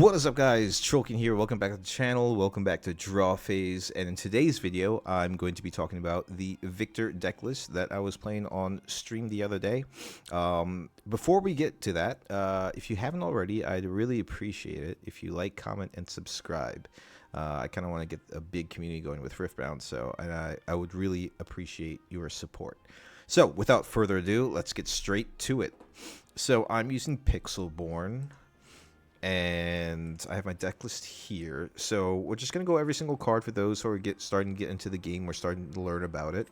What is up, guys? Trollkin here. Welcome back to the channel. Welcome back to Draw Phase. And in today's video, I'm going to be talking about the Viktor deck list that I was playing on stream the other day. Before we get to that, if you haven't already, I'd really appreciate it if you like, comment, and subscribe. I kind of want to get a big community going with Riftbound, so I would really appreciate your support. So, without further ado, let's get straight to it. So, I'm using Pixelborn. And I have my deck list here. So we're just going to go every single card for those who are starting to get into the game. We're starting to learn about it.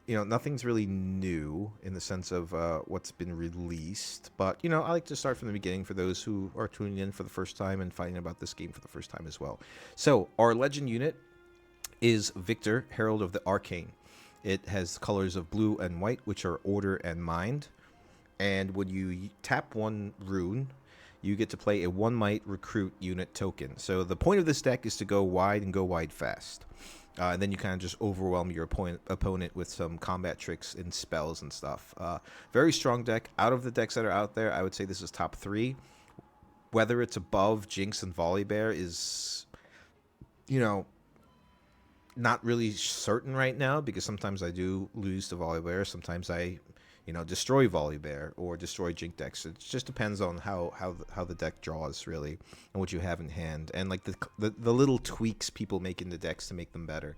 Nothing's really new in the sense of what's been released. But, I like to start from the beginning for those who are tuning in for the first time and finding about this game for the first time as well. So our legend unit is Viktor, Herald of the Arcane. It has colors of blue and white, which are Order and Mind. And when you tap one rune, you get to play a 1 might recruit unit token. So the point of this deck is to go wide and go wide fast. And then you kind of just overwhelm your opponent with some combat tricks and spells and stuff. Very strong deck. Out of the decks that are out there, I would say this is top 3. Whether it's above Jinx and Volibear is, not really certain right now, because sometimes I do lose to Volibear. Sometimes I destroy Volibear or destroy Jink decks. It just depends on how the deck draws, really, and what you have in hand, and like the little tweaks people make in the decks to make them better.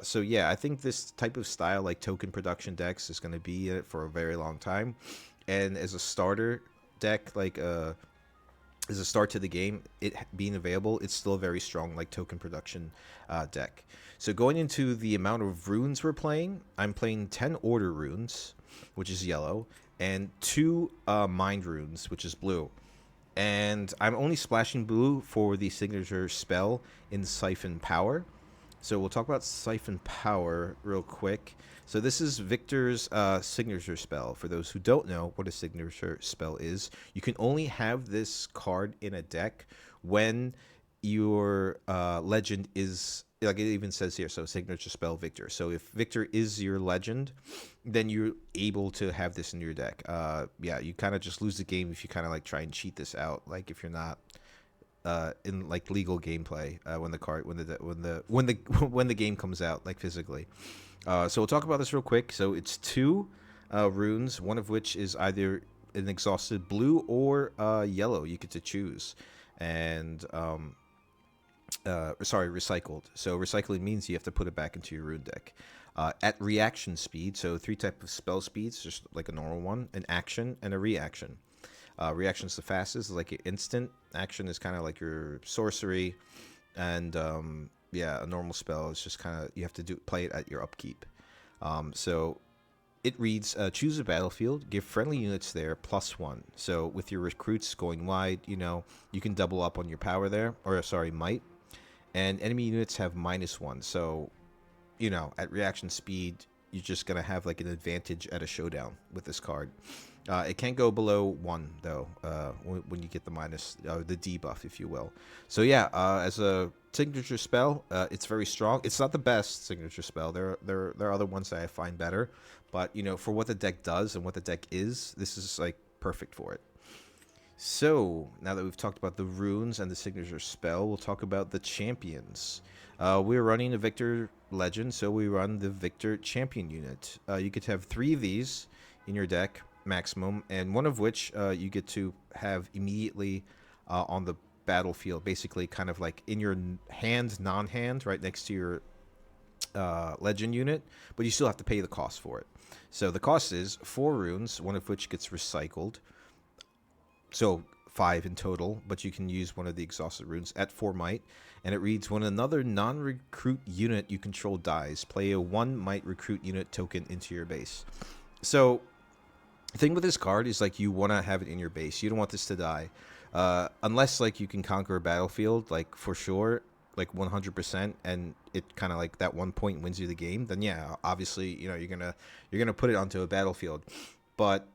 So yeah, I think this type of style, like token production decks, is going to be in it for a very long time. And as a starter deck, like as a start to the game, it being available, it's still a very strong like token production deck. So going into the amount of runes we're playing, I'm playing 10 order runes, which is yellow, and 2 mind runes, which is blue. And I'm only splashing blue for the signature spell in Siphon Power. So we'll talk about Siphon Power real quick. So this is Viktor's signature spell. For those who don't know what a signature spell is, you can only have this card in a deck when your legend is, like it even says here, so signature spell Viktor. So if Viktor is your legend, then you're able to have this in your deck. Yeah, you kind of just lose the game if you kind of like try and cheat this out. Like if you're not in like legal gameplay when the game comes out, like physically. So we'll talk about this real quick. So it's 2 runes, one of which is either an exhausted blue or yellow. You get to choose, and recycled. So recycling means you have to put it back into your rune deck. At reaction speed, so 3 types of spell speeds, just like a normal one: an action and a reaction. Reaction is the fastest, like instant. Action is kind of like your sorcery, and yeah, a normal spell is just kind of, you have to play it at your upkeep. So it reads, choose a battlefield, give friendly units there +1. So with your recruits going wide, you can double up on your power there, or sorry, might. And enemy units have -1. So, at reaction speed, you're just going to have like an advantage at a showdown with this card. It can't go below 1 though, when you get the debuff, if you will. So yeah, as a signature spell, it's very strong. It's not the best signature spell. There are other ones that I find better, but for what the deck does and what the deck is, this is like perfect for it. So now that we've talked about the runes and the signature spell, we'll talk about the champions. We're running a Viktor legend, so we run the Viktor champion unit. You get to have 3 of these in your deck maximum, and one of which you get to have immediately on the battlefield, basically kind of like in your hand, non-hand, right next to your legend unit, but you still have to pay the cost for it. So the cost is 4 runes, one of which gets recycled, so 5 in total, but you can use one of the exhausted runes at 4 might, and it reads, when another non-recruit unit you control dies, play a 1 might recruit unit token into your base. So the thing with this card is like you want to have it in your base. You don't want this to die, unless like you can conquer a battlefield, like for sure, like 100%, and it kind of like that 1 point wins you the game. Then yeah, obviously you're gonna put it onto a battlefield. But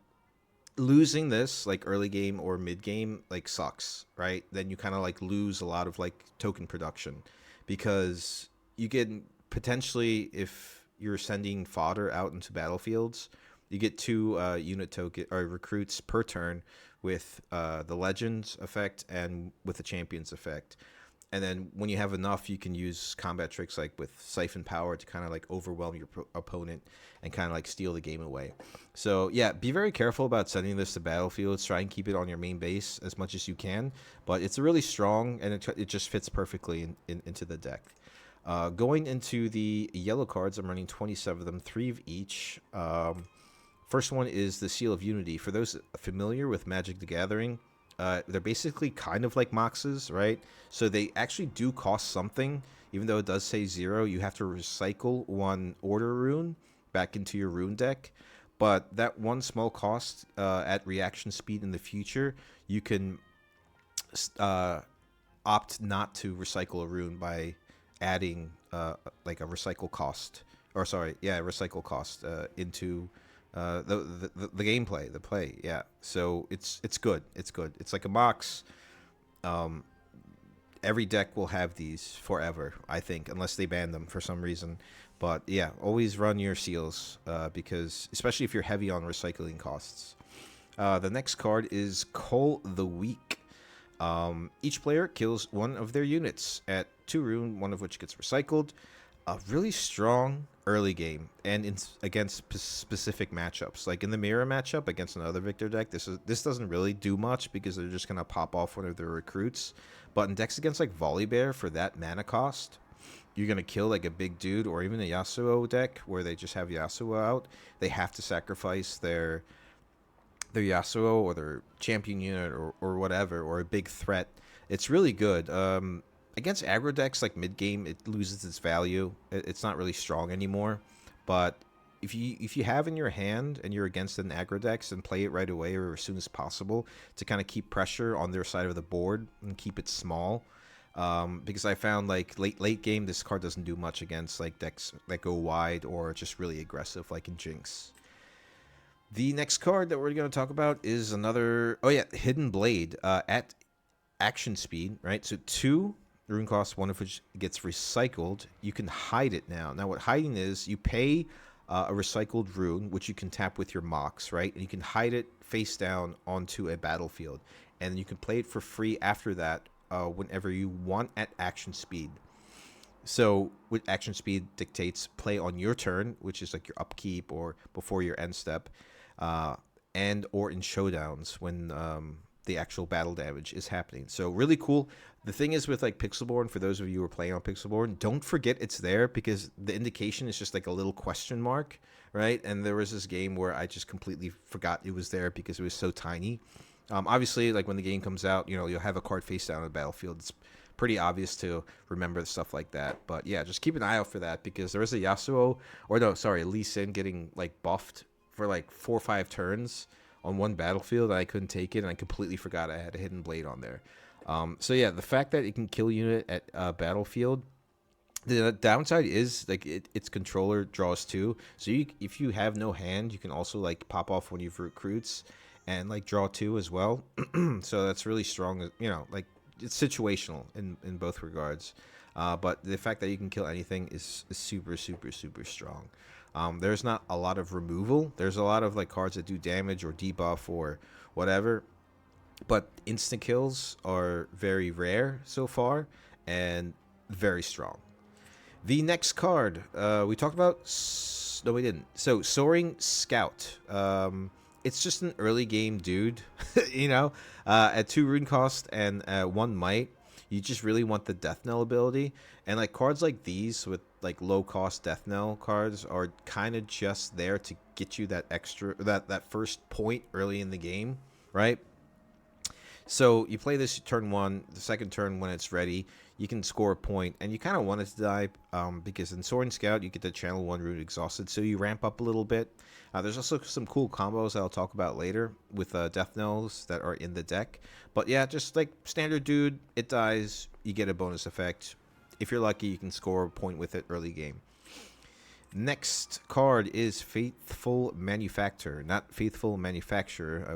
losing this like early game or mid game like sucks, right? Then you kind of like lose a lot of like token production, because you can potentially, if you're sending fodder out into battlefields, You get 2 unit token or recruits per turn with the Legends effect and with the Champions effect. And then when you have enough, you can use combat tricks like with Siphon Power to kind of like overwhelm your opponent and kind of like steal the game away. So yeah, be very careful about sending this to battlefields. Try and keep it on your main base as much as you can. But it's really strong, and it just fits perfectly into the deck. Going into the yellow cards, I'm running 27 of them, 3 of each. First one is the Seal of Unity. For those familiar with Magic the Gathering, they're basically kind of like Moxes, right? So they actually do cost something. Even though it does say 0, you have to recycle 1 Order rune back into your rune deck. But that one small cost at reaction speed in the future, you can opt not to recycle a rune by adding like a recycle cost, or sorry, yeah, recycle cost into the gameplay, the play, yeah. So it's good. It's good. It's like a Mox. Every deck will have these forever, I think, unless they ban them for some reason. But yeah, always run your seals because, especially if you're heavy on recycling costs. The next card is Cull the Weak. Each player kills 1 of their units at 2 rune, 1 of which gets recycled. A really strong early game and against specific matchups. Like in the mirror matchup against another Viktor deck, this doesn't really do much because they're just gonna pop off 1 of their recruits. But in decks against like Volibear, for that mana cost, you're gonna kill like a big dude, or even a Yasuo deck where they just have Yasuo out. They have to sacrifice their Yasuo or their champion unit or whatever, or a big threat. It's really good. Against aggro decks, like mid game, it loses its value. It's not really strong anymore. But if you have in your hand and you're against an aggro decks, and play it right away or as soon as possible to kind of keep pressure on their side of the board and keep it small. Because I found like late game, this card doesn't do much against like decks that go wide or just really aggressive, like in Jinx. The next card that we're going to talk about is another, Hidden Blade at action speed, right? So 2 rune costs, 1 of which gets recycled. You can hide it now. Now, what hiding is, you pay a recycled rune, which you can tap with your Mox, right? And you can hide it face down onto a battlefield. And you can play it for free after that whenever you want at action speed. So with action speed dictates play on your turn, which is like your upkeep or before your end step, and or in showdowns when the actual battle damage is happening. So really cool. The thing is with like Pixelborn, for those of you who are playing on Pixelborn, don't forget it's there, because the indication is just like a little question mark, right? And there was this game where I just completely forgot it was there because it was so tiny. Obviously, like when the game comes out, you'll have a card face down on the battlefield. It's pretty obvious to remember stuff like that. But yeah, just keep an eye out for that, because there was a Yasuo, or no, sorry, Lee Sin getting like buffed for like 4 or 5 turns on one battlefield, and I couldn't take it, and I completely forgot I had a Hidden Blade on there. So yeah, the fact that it can kill unit at battlefield. The downside is like its controller draws 2. So if you have no hand, you can also like pop off one of your recruits and like draw 2 as well. So that's really strong. Like it's situational in both regards. But the fact that you can kill anything is super, super, super strong. There's not a lot of removal. There's a lot of like cards that do damage or debuff or whatever. But instant kills are very rare so far and very strong. The next card we talked about. No, we didn't. So Soaring Scout. It's just an early game dude, at 2 rune cost and 1 might. You just really want the Death Knell ability, and like cards like these with like low cost Death Knell cards are kind of just there to get you that extra that first point early in the game, right? So you play this turn 1, the second turn when it's ready, you can score a point, and you kind of want it to die because in Soaring Scout you get the channel 1 rune exhausted, so you ramp up a little bit. There's also some cool combos that I'll talk about later with Death Knells that are in the deck. But yeah, just like standard dude, it dies, you get a bonus effect. If you're lucky, you can score a point with it early game. Next card is Faithful Manufacturer, not Faithful Manufacturer.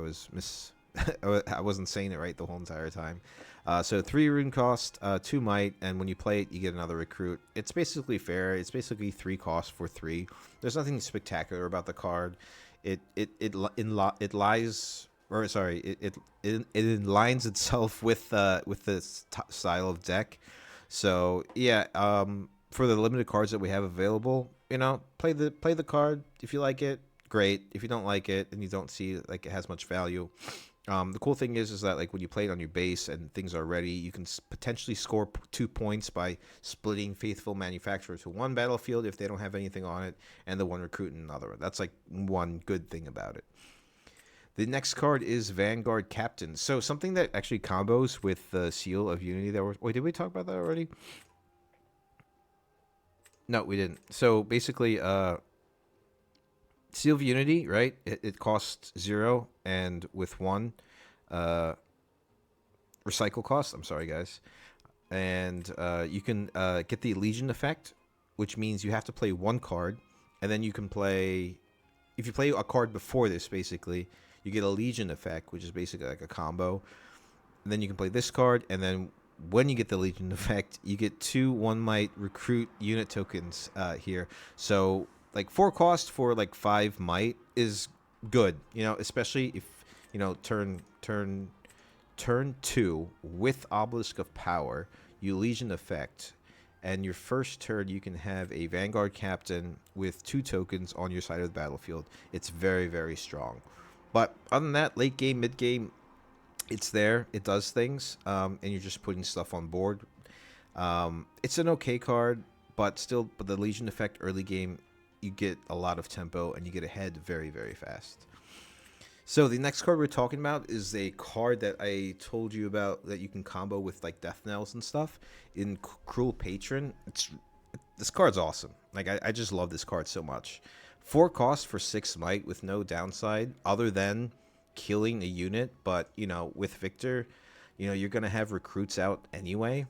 I wasn't saying it right the whole entire time. So 3 rune cost, 2 might, and when you play it, you get another recruit. It's basically fair. It's basically 3 costs for 3. There's nothing spectacular about the card. It lies, or sorry, it aligns itself with this style of deck. So yeah, for the limited cards that we have available, play the card if you like it. Great. If you don't like it and you don't see like it has much value, the cool thing is that like when you play it on your base and things are ready, you can potentially score 2 points by splitting Faithful Manufacturer to one battlefield if they don't have anything on it, and the one recruit in another. That's like one good thing about it. The next card is Vanguard Captain. So something that actually combos with the Seal of Unity. Wait, did we talk about that already? No, we didn't. So basically, Seal of Unity, right? It costs 0, and with 1 uh, recycle cost. I'm sorry, guys. And you can get the Legion effect, which means you have to play 1 card, and then you can play. If you play a card before this, basically, you get a Legion effect, which is basically like a combo. And then you can play this card, and then when you get the Legion effect, you get 2 1 might recruit unit tokens here. So like 4 cost for like 5 might is good, especially if turn 2 with Obelisk of Power, you Legion effect, and your first turn you can have a Vanguard Captain with 2 tokens on your side of the battlefield. It's very, very strong. But other than that, late game, mid game, it's there. It does things, and you're just putting stuff on board. It's an okay card, but the Legion effect early game, you get a lot of tempo and you get ahead very, very fast. So the next card we're talking about is a card that I told you about that you can combo with like Death Knells and stuff in Cruel Patron. This card's awesome. Like I just love this card so much. 4 cost for 6 might with no downside other than killing a unit, but with Viktor, you're gonna have recruits out anyway.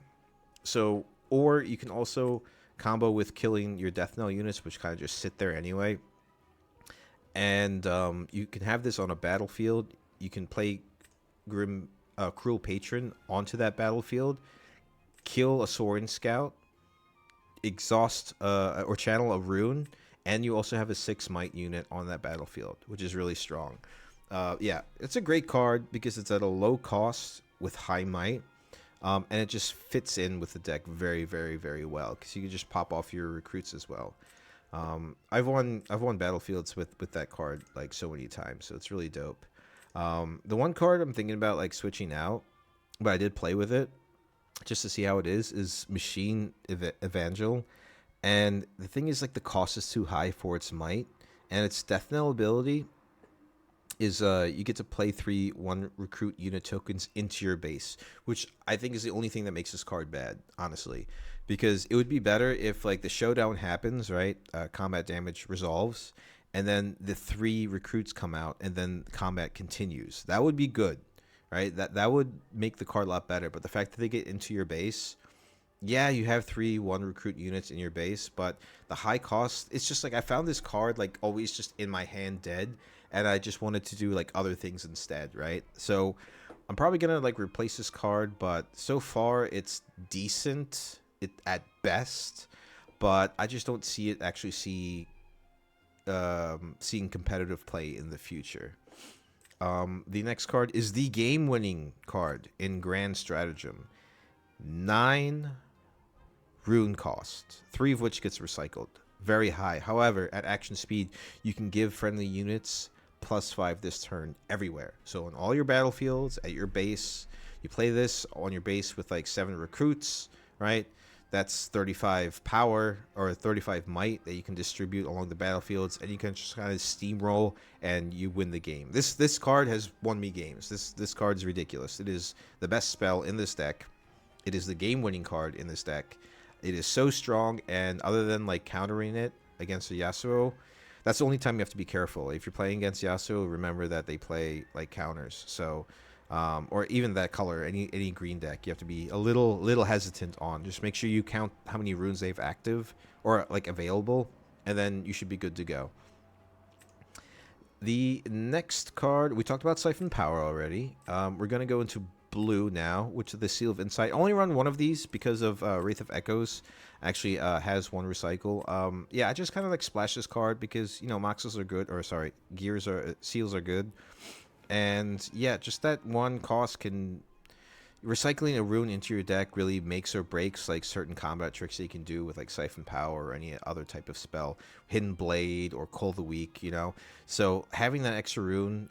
So, or you can also combo with killing your Death Knell units, which kind of just sit there anyway. And you can have this on a battlefield. You can play Cruel Patron onto that battlefield, kill a Saurian Scout, exhaust or channel a rune, and you also have a 6 might unit on that battlefield, which is really strong. Yeah, it's a great card because it's at a low cost with high might, and it just fits in with the deck very, very, very well because you can just pop off your recruits as well. I've won battlefields with that card like so many times, so it's really dope. The one card I'm thinking about like switching out, but I did play with it just to see how it is Machine Evangel. And the thing is, like, the cost is too high for its might, and its Death Knell ability is you get to play 3 1 recruit unit tokens into your base, which I think is the only thing that makes this card bad, honestly, because it would be better if like the showdown happens, right? Combat damage resolves, and then the 3 recruits come out, and then combat continues. That would be good, right? That would make the card a lot better. But the fact that they get into your base, yeah, you have 3 1 recruit units in your base, but the high cost, it's just like I found this card like always just in my hand dead, and I just wanted to do like other things instead, right? So I'm probably gonna like replace this card, but so far it's decent at best, but I just don't see it actually seeing competitive play in the future. The next card is the game-winning card in Grand Stratagem. 9 rune cost, 3 of which gets recycled. Very high. However, at action speed, you can give friendly units +5 this turn everywhere. So on all your battlefields, at your base, you play this on your base with like 7 recruits, right? That's 35 power or 35 might that you can distribute along the battlefields, and you can just kind of steamroll and you win the game. This card has won me games. This card is ridiculous. It is the best spell in this deck. It is the game-winning card in this deck. It is so strong, and other than like countering it against a Yasuo, that's the only time you have to be careful. If you're playing against Yasuo, remember that they play like counters. So, or even that color, any green deck, you have to be a little hesitant on. Just make sure you count how many runes they have active or like available, and then you should be good to go. The next card, we talked about Siphon Power already. We're gonna go into blue now, which is the Seal of Insight. I only run one of these because of Wraith of Echoes. Actually, has one recycle. Yeah, I just kind of like splash this card because Moxes are good, or sorry, Gears are Seals are good, and yeah, just that one cost can recycling a rune into your deck really makes or breaks like certain combat tricks that you can do with like Siphon Power or any other type of spell, Hidden Blade or Cull the Weak. So having that extra rune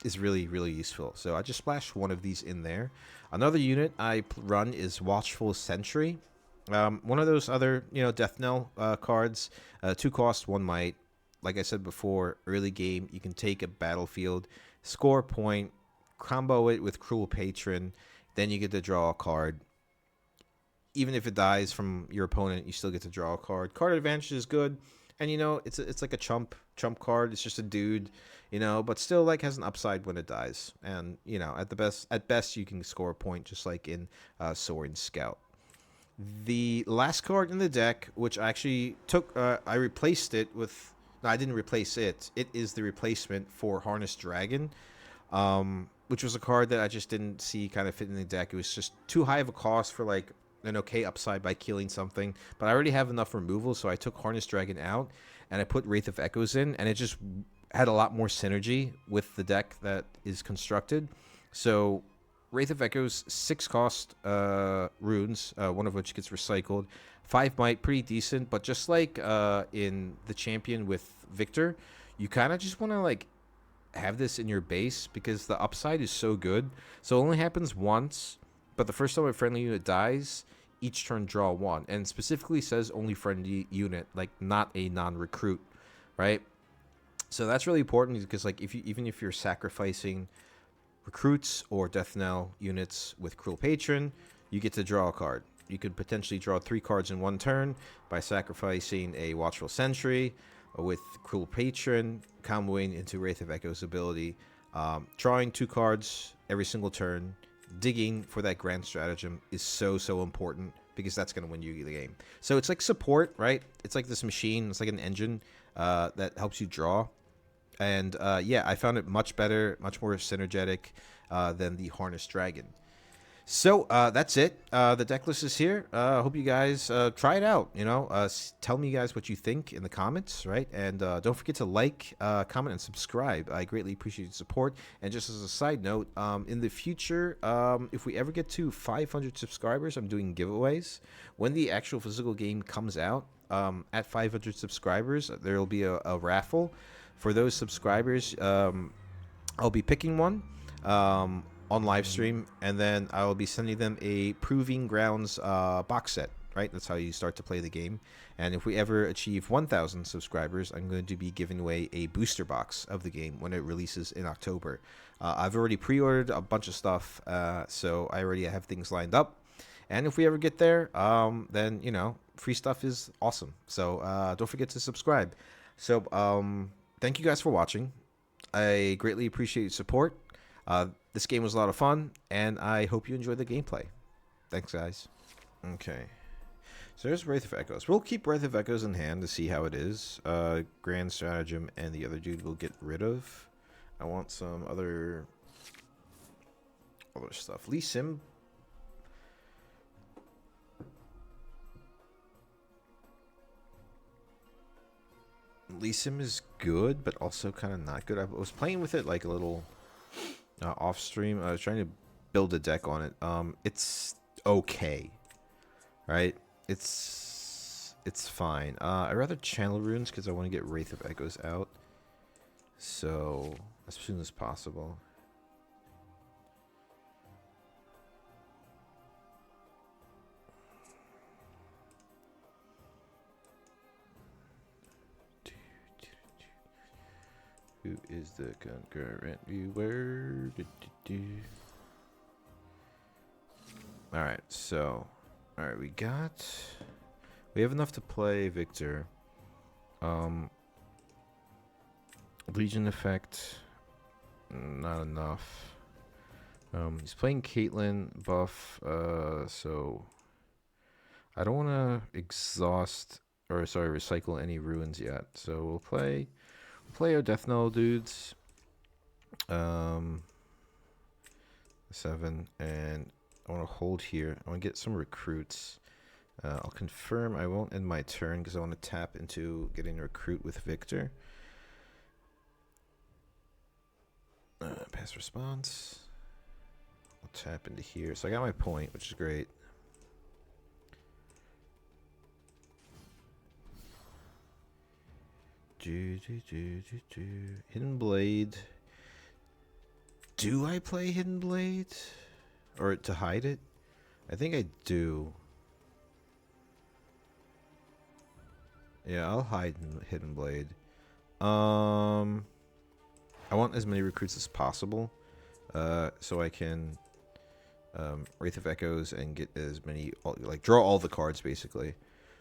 is really, really useful. So I just splash one of these in there. Another unit I run is Watchful Sentry. One of those other, Death Knell cards. 2 cost, 1 might. Like I said before, early game, you can take a battlefield, score a point, combo it with Cruel Patron, then you get to draw a card. Even if it dies from your opponent, you still get to draw a card. Card advantage is good, and it's like a chump card. It's just a dude, but still like has an upside when it dies. And at best you can score a point, just like in Sorin Scout. The last card in the deck, which I actually took, I replaced it with. No, I didn't replace it. It is the replacement for Harnessed Dragon, which was a card that I just didn't see kind of fit in the deck. It was just too high of a cost for like an okay upside by killing something. But I already have enough removal, so I took Harnessed Dragon out and I put Wraith of Echoes in, and it just had a lot more synergy with the deck that is constructed. So Wraith of Echoes, 6 cost runes, one of which gets recycled. 5 might, pretty decent, but just like in the champion with Viktor, you kind of just want to like have this in your base because the upside is so good. So it only happens once, but the first time a friendly unit dies, each turn draw 1, and specifically says only friendly unit, like not a non-recruit, right? So that's really important because like even if you're sacrificing recruits or Death Knell units with Cruel Patron, you get to draw a card. You could potentially draw 3 cards in 1 turn by sacrificing a Watchful Sentry with Cruel Patron, comboing into Wraith of Echoes ability, drawing 2 cards every single turn. Digging for that grand stratagem is so important because that's going to win you the game. So it's like support, right? It's like this machine. It's like an engine that helps you draw. And yeah, I found it much better, much more synergetic than the Harnessed Dragon. So that's it. The deck list is here. I hope you guys try it out. Tell me, guys, what you think in the comments, right? And don't forget to like, comment, and subscribe. I greatly appreciate your support. And just as a side note, in the future, if we ever get to 500 subscribers, I'm doing giveaways. When the actual physical game comes out, at 500 subscribers, there will be a raffle. For those subscribers, I'll be picking one. On live stream, and then I will be sending them a Proving Grounds box set, right? That's how you start to play the game. And if we ever achieve 1,000 subscribers, I'm going to be giving away a booster box of the game when it releases in October. I've already pre-ordered a bunch of stuff, so I already have things lined up. And if we ever get there, then, free stuff is awesome. So don't forget to subscribe. So thank you guys for watching. I greatly appreciate your support. This game was a lot of fun, and I hope you enjoyed the gameplay. Thanks, guys. Okay. So there's Wraith of Echoes. We'll keep Wraith of Echoes in hand to see how it is. Grand Stratagem and the other dude we'll get rid of. I want some other stuff. Lee Sim. Lee Sim is good, but also kind of not good. I was playing with it like a little... off stream. I was trying to build a deck on it. It's okay, right? It's fine. I'd rather channel runes because I want to get Wraith of Echoes out, so as soon as possible. Who is the concurrent viewer? Alright, so... Alright, we have enough to play Viktor. Legion effect. Not enough. He's playing Caitlyn buff, so... I don't want to recycle any ruins yet. So we'll play our Death Knell dudes. 7, and I want to hold here. I want to get some recruits. I'll confirm I won't end my turn because I want to tap into getting a recruit with Viktor. Pass response. I'll tap into here. So I got my point, which is great. Hidden Blade. Do I play Hidden Blade? Or to hide it? I think I do. Yeah, I'll hide Hidden Blade. I want as many recruits as possible, so I can Wraith of Echoes and get as many, like draw all the cards basically.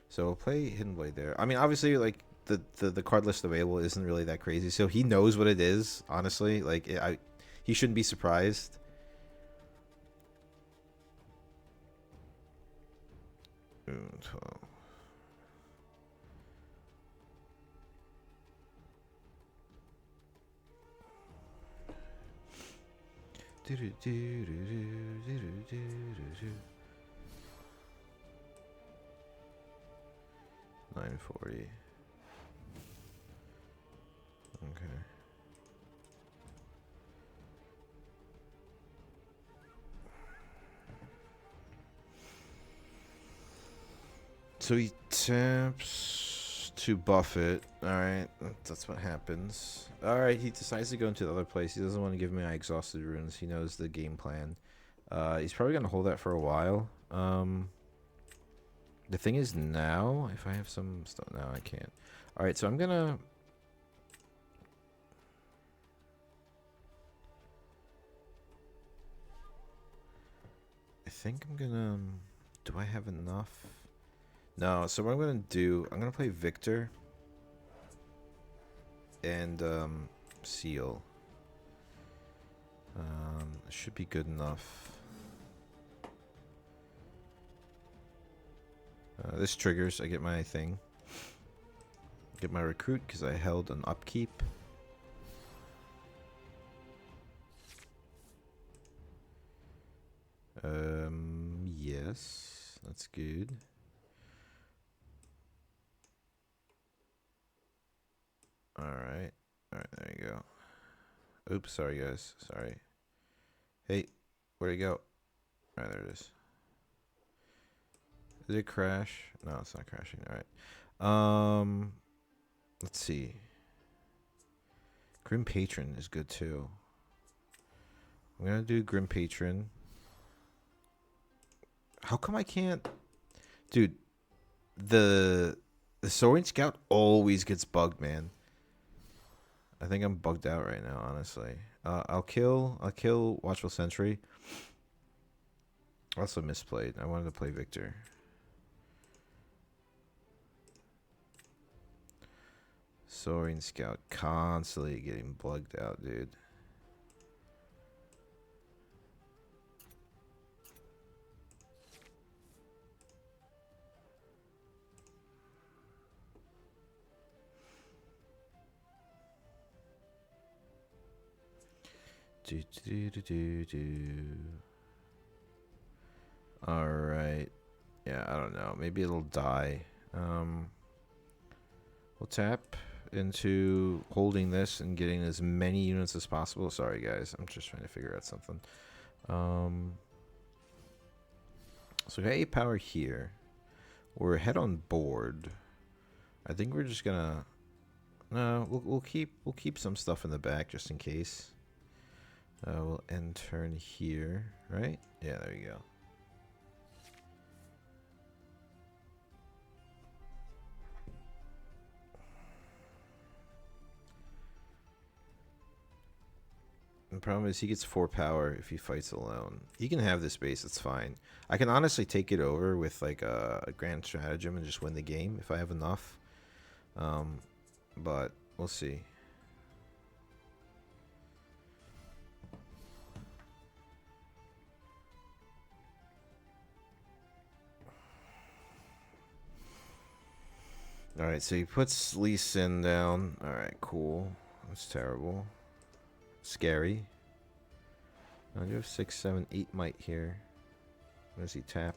So I'll play Hidden Blade there. I mean, obviously, like the card list available isn't really that crazy, so he knows what it is. Honestly, like he shouldn't be surprised. $9.40. Okay. So he taps to buff it. Alright, that's what happens. Alright, he decides to go into the other place. He doesn't want to give me my exhausted runes. He knows the game plan. He's probably going to hold that for a while. The thing is now, if I have some stuff... No, I can't. Alright, so I'm going to... I think I'm going to... Do I have enough? No, so what I'm going to do... I'm going to play Viktor. And, Seal. Should be good enough. This triggers. I get my thing. Get my recruit because I held an upkeep. Yes, that's good. Alright, there you go. Oops, sorry guys, sorry. Hey, where'd it go? Alright, there it is. Did it crash? No, it's not crashing. Alright. Let's see. Grim Patron is good too. I'm gonna do Grim Patron. How come I can't? Dude, the Soaring Scout always gets bugged, man. I think I'm bugged out right now, honestly. I'll kill Watchful Sentry. Also misplayed. I wanted to play Viktor. Soaring Scout constantly getting bugged out, dude. Alright. Yeah, I don't know. Maybe it'll die. We'll tap into holding this and getting as many units as possible. Sorry, guys. I'm just trying to figure out something. So we got 8 power here. We're ahead on board. I think we're just gonna... No, we'll keep some stuff in the back just in case. We'll end turn here, right? Yeah, there you go. The problem is he gets 4 power if he fights alone. He can have this base, it's fine. I can honestly take it over with like a grand stratagem and just win the game if I have enough. But we'll see. Alright, so he puts Lee Sin down. Alright, cool. That's terrible. Scary. I do have 6, 7, 8 might here. What does he tap?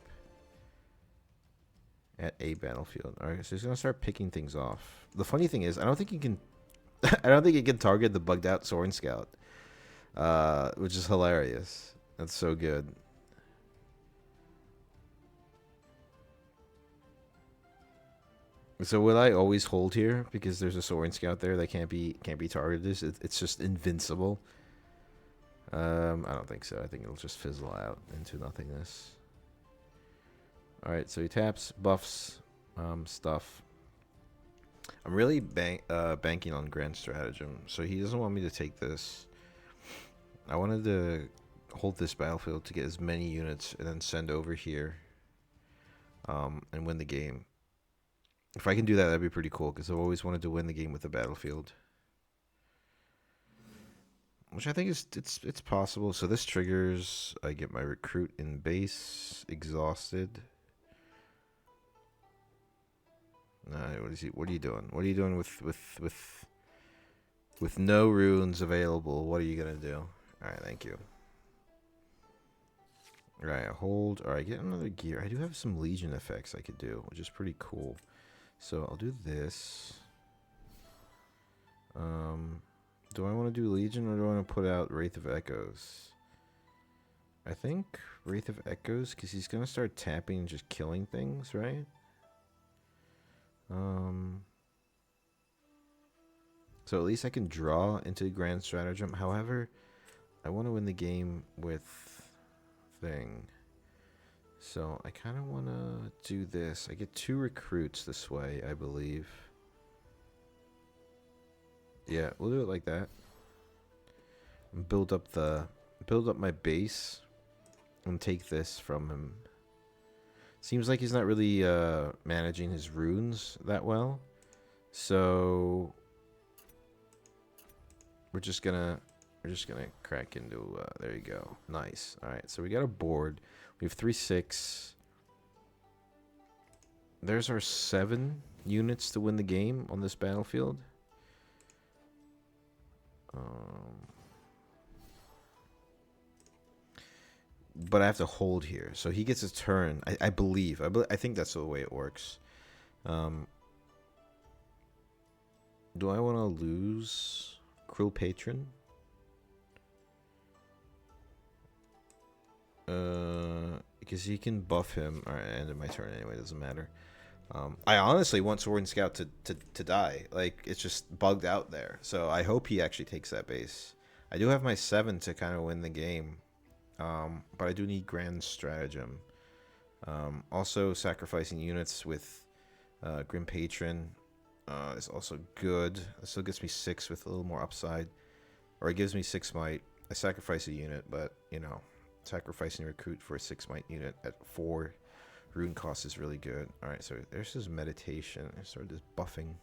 At a battlefield. Alright, so he's gonna start picking things off. The funny thing is, I don't think he can I don't think he can target the bugged out Soaring Scout. Which is hilarious. That's so good. So will I always hold here because there's a Soaring Scout there that can't be targeted? It's just invincible. I don't think so. I think it'll just fizzle out into nothingness. All right, so he taps, buffs, stuff. I'm really banking on Grand Stratagem, so he doesn't want me to take this. I wanted to hold this battlefield to get as many units and then send over here, and win the game. If I can do that, that'd be pretty cool, because I've always wanted to win the game with the battlefield. Which I think is it's possible. So this triggers, I get my recruit in base, exhausted. What is he? What are you doing? What are you doing with no runes available? What are you gonna do? All right, thank you. All right, hold. All right, get another gear. I do have some Legion effects I could do, which is pretty cool. So I'll do this. Do I want to do Legion or do I want to put out Wraith of Echoes? I think Wraith of Echoes, because he's gonna start tapping and just killing things, right? So at least I can draw into Grand Stratagem. However, I want to win the game with thing. So I kind of want to do this. I get 2 recruits this way, I believe. Yeah, we'll do it like that. And build up my base and take this from him. Seems like he's not really managing his runes that well. So we're just gonna crack into there you go. Nice. Alright, so we got a board. We have 3, 6. There's our 7 units to win the game on this battlefield. But I have to hold here, so he gets a turn. I believe. I think that's the way it works. Do I want to lose Cruel Patron? Because he can buff him. All right, I ended my turn anyway. Doesn't matter. I honestly want Sword and Scout to die. Like, it's just bugged out there. So I hope he actually takes that base. I do have my 7 to kind of win the game. But I do need Grand Stratagem. Also, sacrificing units with Grim Patron is also good. It still gets me 6 with a little more upside. Or it gives me 6 might. I sacrifice a unit, but, you know, sacrificing recruit for a 6 might unit at 4 rune cost is really good. Alright, so there's his meditation. I started just buffing.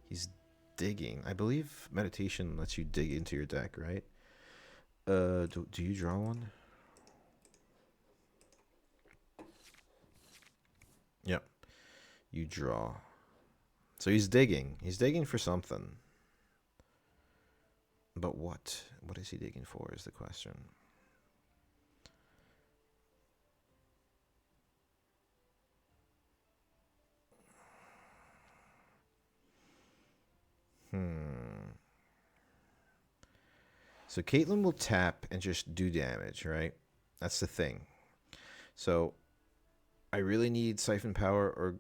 He's digging. I believe meditation lets you dig into your deck, right? Do you draw one? Yep. You draw. So he's digging. He's digging for something. But what? What is he digging for is the question. So Caitlyn will tap and just do damage, right? That's the thing. So I really need Siphon Power or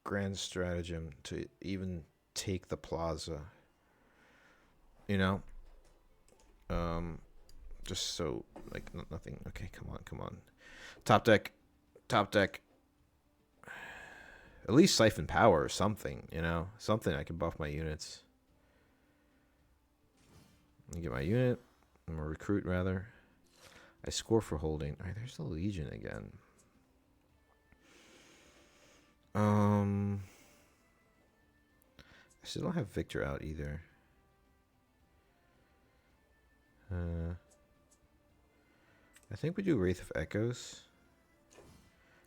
Grand Stratagem to even take the plaza. You know? Just so, like, nothing. Okay, come on. Top deck. At least Siphon Power or something, you know? Something I can buff my units. Get my unit. I'm a recruit, rather. I score for holding. Alright, there's the Legion again. I still don't have Viktor out either. I think we do Wraith of Echoes.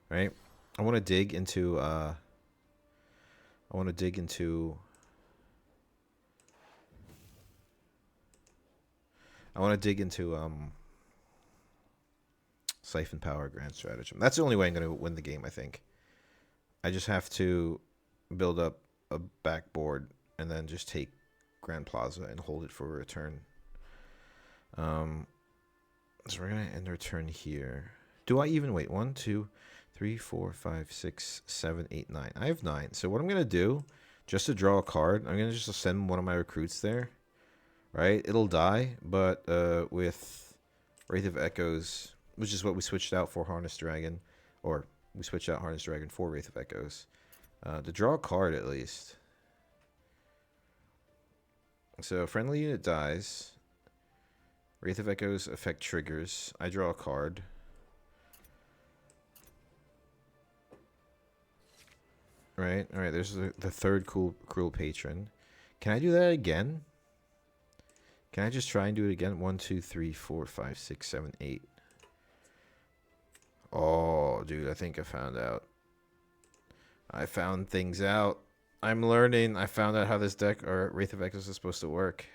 Right? I want to dig into I want to dig into Siphon Power Grand Stratagem. That's the only way I'm going to win the game, I think. I just have to build up a backboard and then just take Grand Plaza and hold it for a return. So we're going to end our turn here. Do I even wait? 1, 2, 3, 4, 5, 6, 7, 8, 9. I have 9. So what I'm going to do, just to draw a card, I'm going to just send one of my recruits there. Right? It'll die, but with Wraith of Echoes, which is what we switched out for Harness Dragon, or we switched out Harness Dragon for Wraith of Echoes, to draw a card at least. So friendly unit dies. Wraith of Echoes effect triggers. I draw a card. Right? Alright, there's the third Cruel Patron. Can I do that again? Can I just try and do it again? 1, 2, 3, 4, 5, 6, 7, 8. Oh, dude, I think I found out. I found things out. I'm learning. I found out how this deck, or Wraith of Echoes, is supposed to work.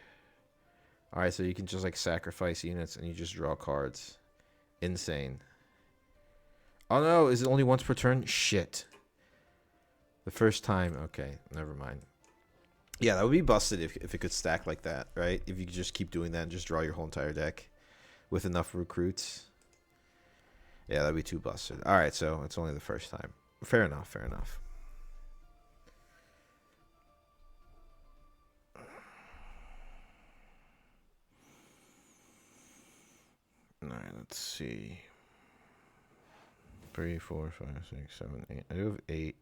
Alright, so you can just like sacrifice units and you just draw cards. Insane. Oh no, is it only once per turn? Shit. The first time. Okay, never mind. Yeah, that would be busted if it could stack like that, right? If you could just keep doing that and just draw your whole entire deck with enough recruits. Yeah, that'd be too busted. Alright, so it's only the first time. Fair enough, fair enough. Alright, let's see. 3, 4, 5, 6, 7, 8. I do have 8.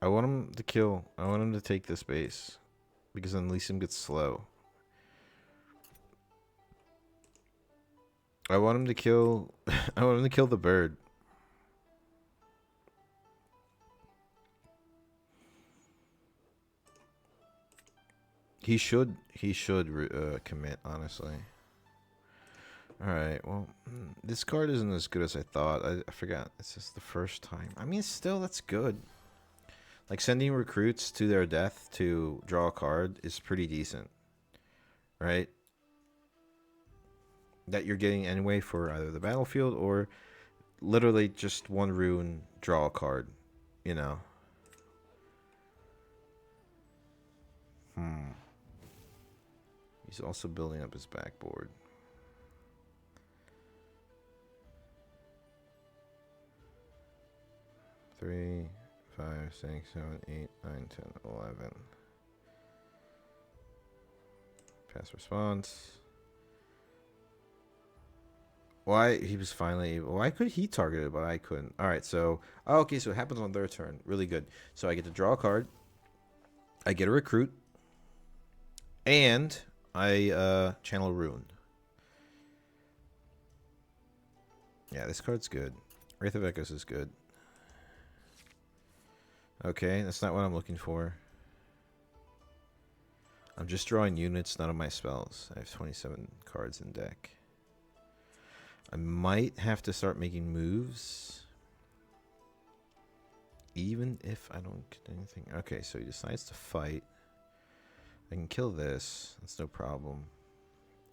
I want him to kill. I want him to take this base. Because then Elysium gets slow. I want him to kill... I want him to kill the bird. He should commit, honestly. Alright, well, this card isn't as good as I thought. I forgot. It's just the first time. I mean, still, that's good. Like, sending recruits to their death to draw a card is pretty decent. Right? That you're getting anyway for either the battlefield or literally just one rune, draw a card. You know? He's also building up his backboard. Three, 5, 6, 7, 8, 9, 10, 11. Pass response. Why he was finally able? Why could he target it, but I couldn't? All right, so okay, so it happens on their turn. Really good. So I get to draw a card. I get a recruit, and I channel rune. Yeah, this card's good. Wraith of Echoes is good. Okay, that's not what I'm looking for. I'm just drawing units, none of my spells. I have 27 cards in deck. I might have to start making moves. Even if I don't get anything. Okay, so he decides to fight. I can kill this. That's no problem.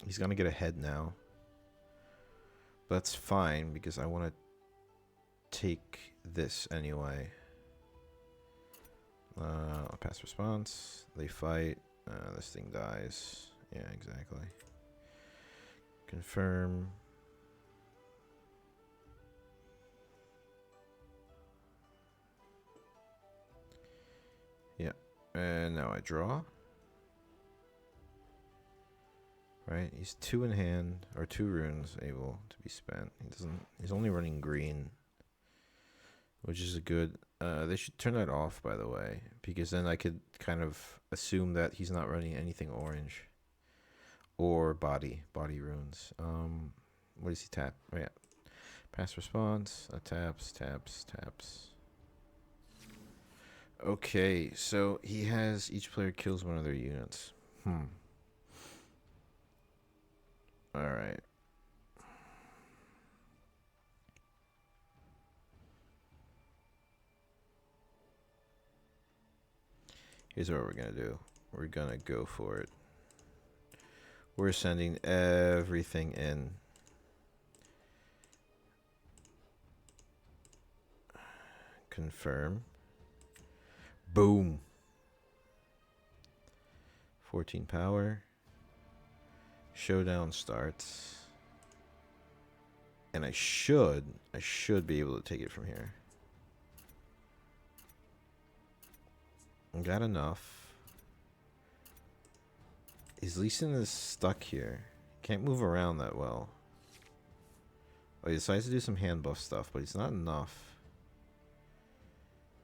He's going to get ahead now. But that's fine because I want to take this anyway. I'll pass response. They fight. This thing dies. Yeah, exactly. Confirm. Yeah. And now I draw. Right? He's 2 in hand, or 2 runes able to be spent. He's only running green, which is a good. They should turn that off, by the way, because then I could kind of assume that he's not running anything orange or body runes. What does he tap? Oh yeah, pass response. Taps. Okay, so he has each player kills one of their units. All right. Here's what we're going to do. We're going to go for it. We're sending everything in. Confirm. Boom. 14 power. Showdown starts. And I should be able to take it from here. Got enough. Is Leeson is stuck here. Can't move around that well. Oh, he decides to do some hand buff stuff, but it's not enough.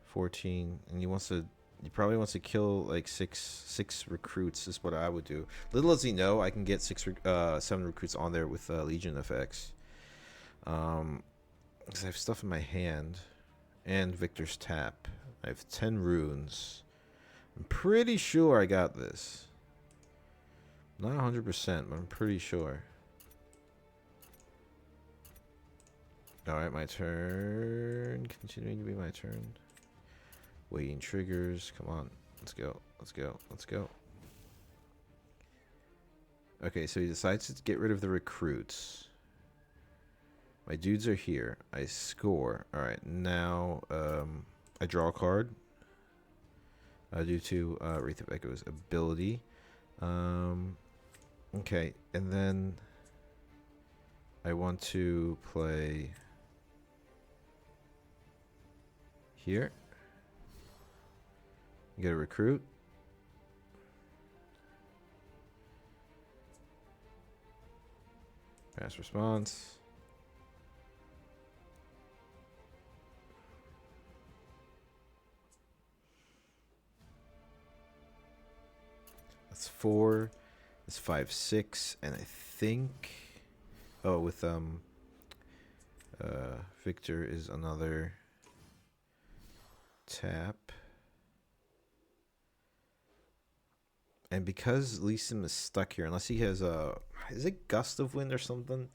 14, and he probably wants to kill like six recruits is what I would do. Little does he know, I can get 7 recruits on there with Legion effects. Because I have stuff in my hand, and Viktor's tap. I have 10 runes. I'm pretty sure I got this. Not 100%, but I'm pretty sure. Alright, my turn. Continuing to be my turn. Waiting triggers. Come on. Let's go. Let's go. Let's go. Okay, so he decides to get rid of the recruits. My dudes are here. I score. Alright, now I draw a card. Due to Wraith of Echo's ability. Okay, and then I want to play here. Get a recruit. Fast response. That's 4. That's 5, 6, and I think. Oh, with Viktor is another tap. And because Leeson is stuck here, unless he has a, is it gust of wind or something?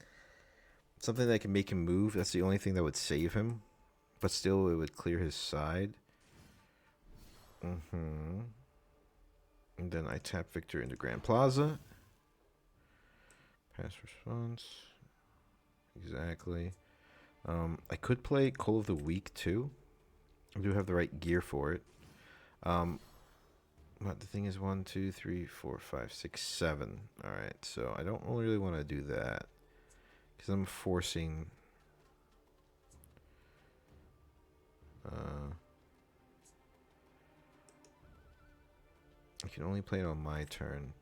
Something that can make him move. That's the only thing that would save him. But still, it would clear his side. And then I tap Viktor into Grand Plaza. Pass response. Exactly. I could play Call of the Week too. I do have the right gear for it. But the thing is 1, 2, 3, 4, 5, 6, 7. Alright, so I don't really want to do that. Because I'm forcing... I can only play it on my turn.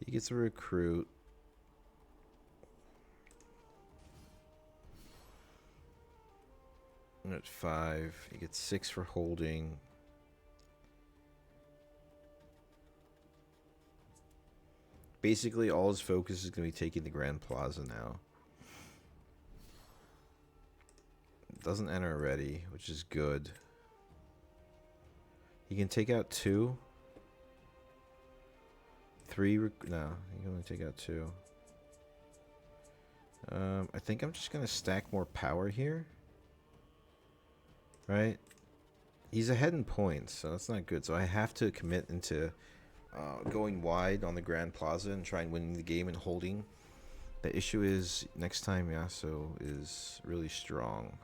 He gets a recruit. And at 5, he gets 6 for holding. Basically, all his focus is going to be taking the Grand Plaza now. Doesn't enter already, which is good. He can take out 2. 3, no, he can only take out 2. I think I'm just going to stack more power here. Right? He's ahead in points, so that's not good. So I have to commit into going wide on the Grand Plaza and try and winning the game and holding. The issue is, next time Yasuo is really strong.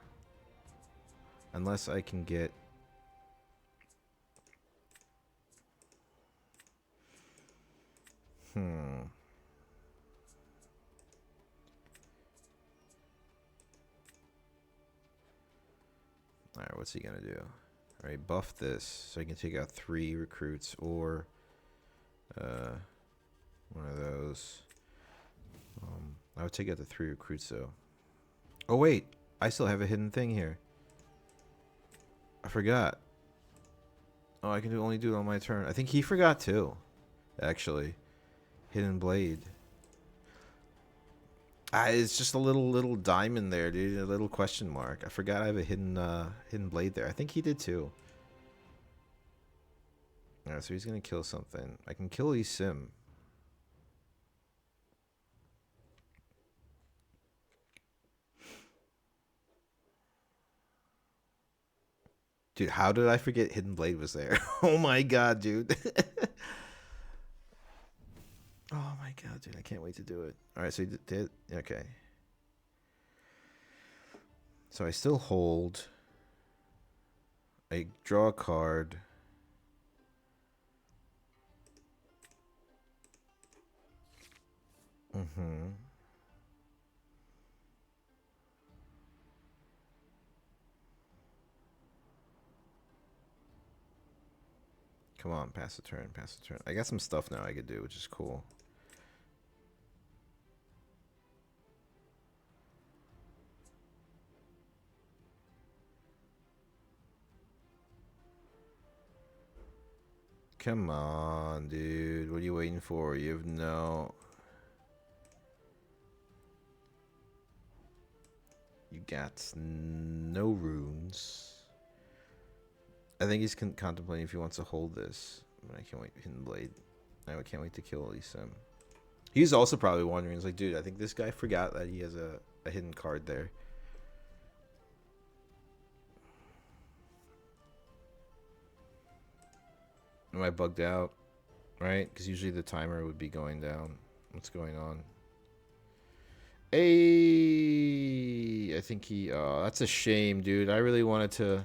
Unless I can get... Alright, what's he gonna do? Alright, buff this so I can take out 3 recruits or one of those. I would take out the 3 recruits though. Oh wait, I still have a hidden thing here. I forgot. Oh, I can only do it on my turn. I think he forgot too, actually. Hidden blade. It's just a little diamond there, dude. A little question mark. I forgot I have a hidden blade there. I think he did too. Alright, so he's gonna kill something. I can kill Sim. Dude, how did I forget Hidden Blade was there? Oh my god, dude. Oh my god, dude. I can't wait to do it. Alright, so you did. Okay. So I still hold. I draw a card. Mm-hmm. Come on, pass the turn, pass the turn. I got some stuff now I could do, which is cool. Come on, dude. What are you waiting for? You have no... You got no runes. I think he's contemplating if he wants to hold this. I can't wait. Hidden Blade. I can't wait to kill Elisem. He's also probably wondering. He's like, dude, I think this guy forgot that he has a hidden card there. Am I bugged out? Right? Because usually the timer would be going down. What's going on? Hey, I think he... Oh, that's a shame, dude. I really wanted to...